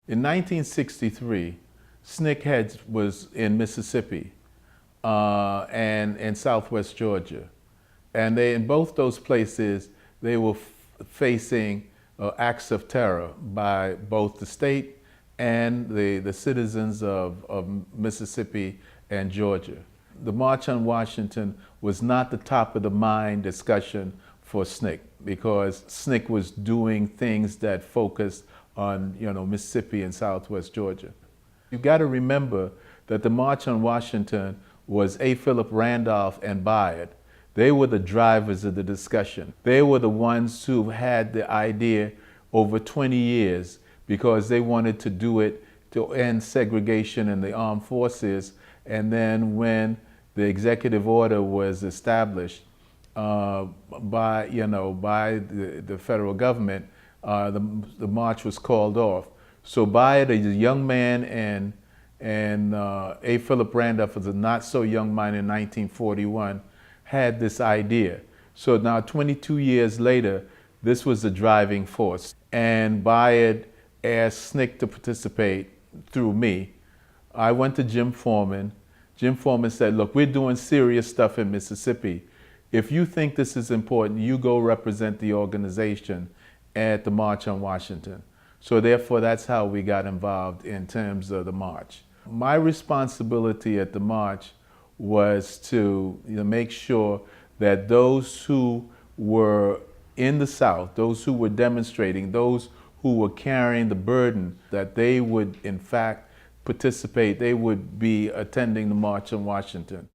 In 1963, SNCC was in Mississippi and in Southwest Georgia. And in both those places, they were facing acts of terror by both the state and the citizens of Mississippi and Georgia. The March on Washington was not the top of the mind discussion for SNCC because SNCC was doing things that focused on Mississippi and Southwest Georgia. You've got to remember that the March on Washington was A. Philip Randolph and Bayard. They were the drivers of the discussion. They were the ones who had the idea over 20 years because they wanted to do it to end segregation in the armed forces. And then when the executive order was established by the federal government, the march was called off. So Bayard, a young man, and A. Philip Randolph was a not so young man in 1941, had this idea. So now 22 years later, this was the driving force. And Bayard asked SNCC to participate through me. I went to Jim Forman. Jim Forman said, look, we're doing serious stuff in Mississippi. If you think this is important, you go represent the organization at the March on Washington. So therefore, that's how we got involved in terms of the march. My responsibility at the march was to make sure that those who were in the South, those who were demonstrating, those who were carrying the burden, that they would in fact participate, they would be attending the March on Washington.